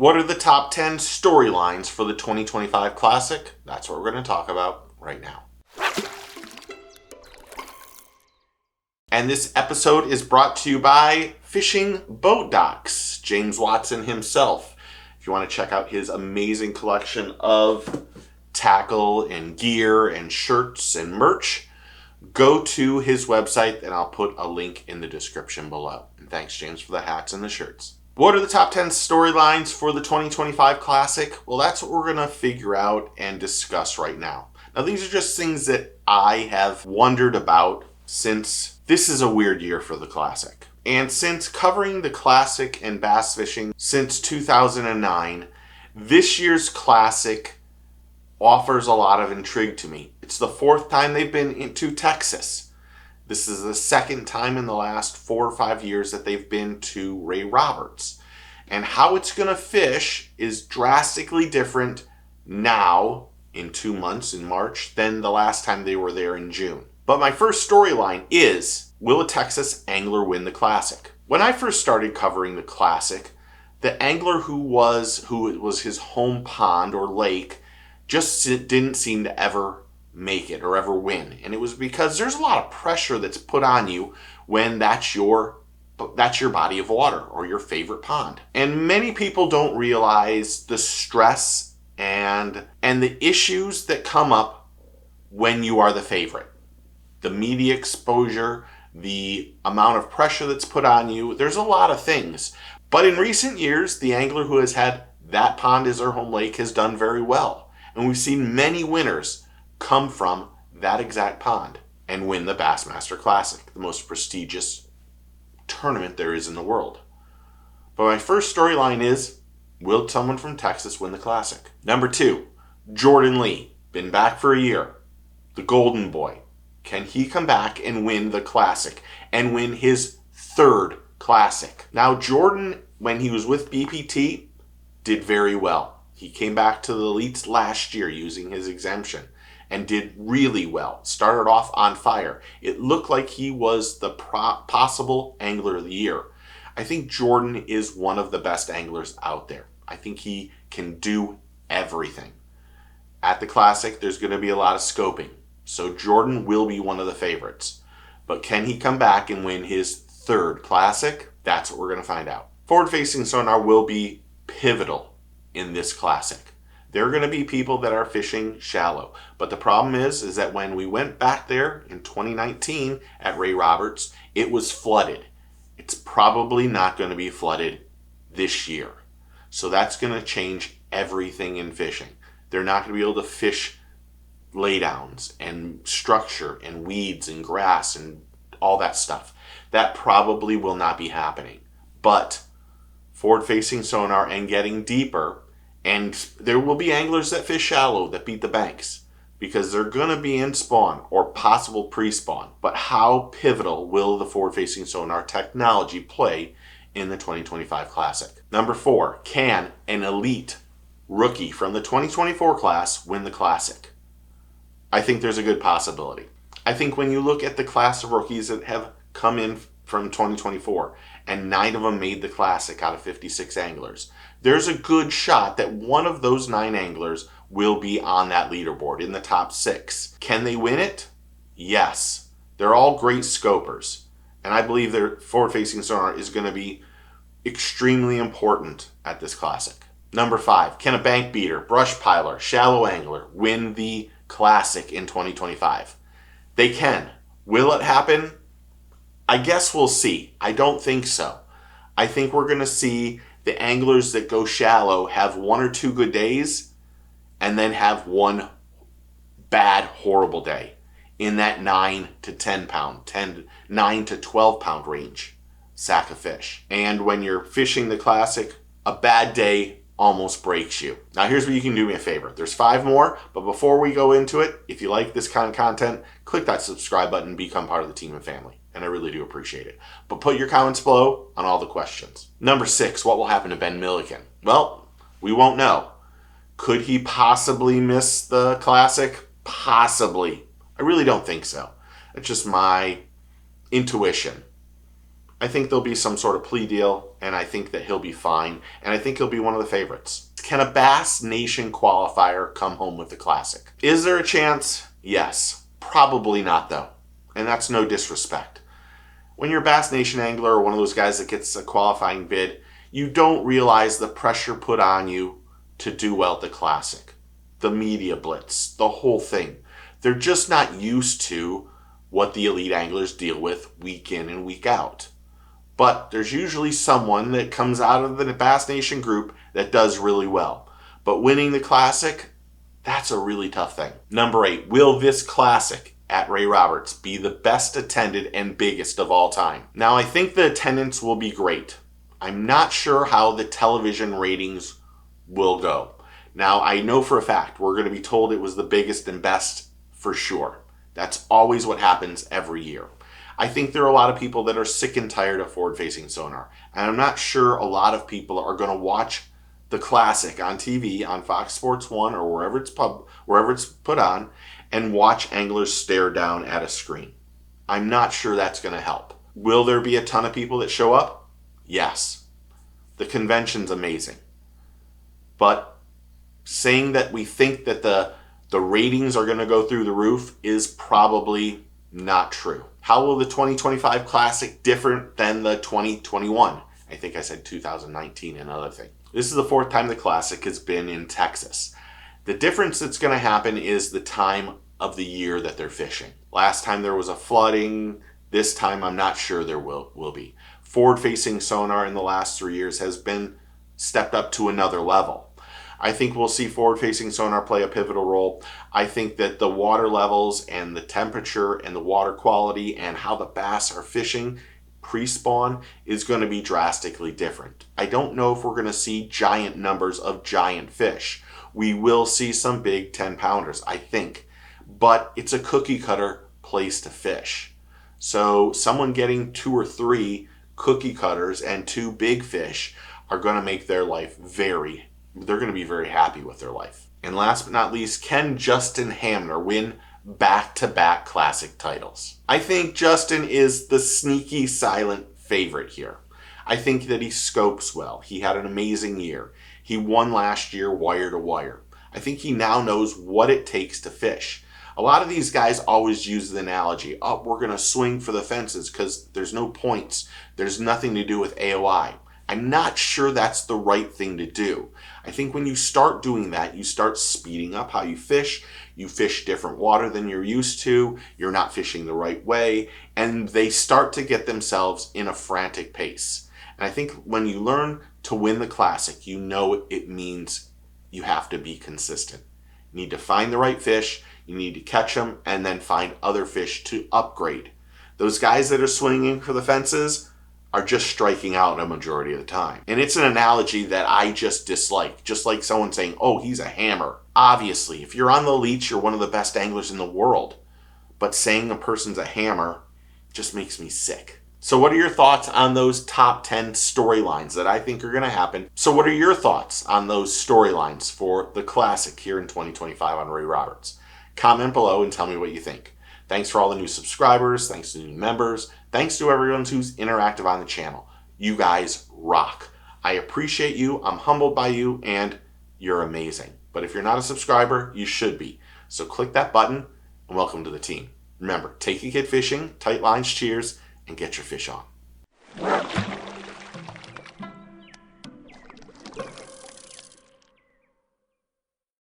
What are the top 10 storylines for the 2025 Classic? That's what we're going to talk about right now. And this episode is brought to you by Fishing Boat Docks, James Watson himself. If you want to check out his amazing collection of tackle and gear and shirts and merch, go to his website and I'll put a link in the description below. And thanks, James, for the hats and the shirts. What are the top 10 storylines for the 2025 Classic? Well, that's what we're going to figure out and discuss right now. Now, these are just things that I have wondered about since this is a weird year for the Classic. And since covering the Classic and bass fishing since 2009, this year's Classic offers a lot of intrigue to me. It's the fourth time they've been into Texas. This is the second time in the last 4 or 5 years that they've been to Ray Roberts. And how it's going to fish is drastically different now in 2 months in March than the last time they were there in June. But my first storyline is, will a Texas angler win the Classic? When I first started covering the Classic, the angler who it was his home pond or lake just didn't seem to ever make it or ever win. And it was because there's a lot of pressure that's put on you when that's your body of water or your favorite pond. And many people don't realize the stress and the issues that come up when you are the favorite. The media exposure, the amount of pressure that's put on you, there's a lot of things. But in recent years, the angler who has had that pond as their home lake has done very well. And we've seen many winners come from that exact pond and win the Bassmaster Classic, the most prestigious tournament there is in the world. But my first storyline is, will someone from Texas win the Classic? Number 2, Jordan Lee, been back for a year, the Golden Boy. Can he come back and win the Classic and win his third Classic? Now, Jordan, when he was with BPT, did very well. He came back to the elites last year using his exemption and did really well. Started off on fire. It looked like he was the possible angler of the year. I think Jordan is one of the best anglers out there. I think he can do everything. At the Classic, there's going to be a lot of scoping. So Jordan will be one of the favorites. But can he come back and win his third Classic? That's what we're going to find out. Forward-facing sonar will be pivotal in this Classic. There are going to be people that are fishing shallow. But the problem is that when we went back there in 2019 at Ray Roberts, it was flooded. It's probably not going to be flooded this year. So that's going to change everything in fishing. They're not going to be able to fish laydowns and structure and weeds and grass and all that stuff. That probably will not be happening. But forward-facing sonar and getting deeper, and there will be anglers that fish shallow that beat the banks because they're going to be in spawn or possible pre-spawn. But how pivotal will the forward-facing sonar technology play in the 2025 Classic? Number 4, can an elite rookie from the 2024 class win the Classic? I think there's a good possibility. I think when you look at the class of rookies that have come in from 2024, and 9 of them made the Classic out of 56 anglers, there's a good shot that one of those 9 anglers will be on that leaderboard in the top 6. Can they win it? Yes. They're all great scopers. And I believe their forward-facing sonar is going to be extremely important at this Classic. Number 5, can a bank beater, brush piler, shallow angler win the Classic in 2025? They can. Will it happen? I guess we'll see. I don't think so. I think we're going to see the anglers that go shallow have 1 or 2 good days and then have one bad, horrible day in that 9 to 10 pound, 9 to 12 pound range sack of fish. And when you're fishing the Classic, a bad day almost breaks you. Now here's what you can do me a favor. There's 5 more, but before we go into it, if you like this kind of content, click that subscribe button and become part of the team and family. And I really do appreciate it. But put your comments below on all the questions. Number 6, what will happen to Ben Milliken? Well, we won't know. Could he possibly miss the Classic? Possibly. I really don't think so. It's just my intuition. I think there'll be some sort of plea deal, and I think that he'll be fine, and I think he'll be one of the favorites. Can a Bass Nation qualifier come home with the Classic? Is there a chance? Yes. Probably not, though. And that's no disrespect. When you're a Bass Nation angler or one of those guys that gets a qualifying bid, you don't realize the pressure put on you to do well at the Classic. The media blitz, the whole thing. They're just not used to what the elite anglers deal with week in and week out. But there's usually someone that comes out of the Bass Nation group that does really well. But winning the Classic, that's a really tough thing. Number 8, will this Classic at Ray Roberts be the best attended and biggest of all time? Now, I think the attendance will be great. I'm not sure how the television ratings will go. Now, I know for a fact we're going to be told it was the biggest and best for sure. That's always what happens every year. I think there are a lot of people that are sick and tired of forward-facing sonar. And I'm not sure a lot of people are going to watch the Classic on TV, on Fox Sports 1 or wherever it's put on, and watch anglers stare down at a screen. I'm not sure that's going to help. Will there be a ton of people that show up? Yes. The convention's amazing. But saying that we think that the ratings are going to go through the roof is probably not true. How will the 2025 Classic different than the 2021? I think I said 2019, another thing. This is the 4th time the Classic has been in Texas. The difference that's going to happen is the time of the year that they're fishing. Last time there was a flooding. This time I'm not sure there will be. Forward-facing sonar in the last 3 years has been stepped up to another level. I think we'll see forward-facing sonar play a pivotal role. I think that the water levels and the temperature and the water quality and how the bass are fishing pre-spawn is going to be drastically different. I don't know if we're going to see giant numbers of giant fish. We will see some big 10-pounders, I think. But it's a cookie cutter place to fish. So someone getting 2 or 3 cookie cutters and 2 big fish are going to make their life they're going to be very happy with their life. And last but not least, can Justin Hamner win back-to-back Classic titles? I think Justin is the sneaky silent favorite here. I think that he scopes well. He had an amazing year. He won last year wire to wire. I think he now knows what it takes to fish. A lot of these guys always use the analogy, oh, we're going to swing for the fences because there's no points. There's nothing to do with AOI. I'm not sure that's the right thing to do. I think when you start doing that, you start speeding up how you fish different water than you're used to, you're not fishing the right way, and they start to get themselves in a frantic pace. And I think when you learn to win the Classic, you know it means you have to be consistent. You need to find the right fish, you need to catch them, and then find other fish to upgrade. Those guys that are swinging for the fences are just striking out a majority of the time. And it's an analogy that I just dislike. Just like someone saying, oh, he's a hammer. Obviously, if you're on the leech, you're one of the best anglers in the world. But saying a person's a hammer just makes me sick. So what are your thoughts on those top 10 storylines that I think are going to happen? So what are your thoughts on those storylines for the Classic here in 2025 on Ray Roberts? Comment below and tell me what you think. Thanks for all the new subscribers. Thanks to the new members. Thanks to everyone who's interactive on the channel. You guys rock. I appreciate you. I'm humbled by you, and you're amazing. But if you're not a subscriber, you should be. So click that button, and welcome to the team. Remember, take a kid fishing, tight lines, cheers, and get your fish on.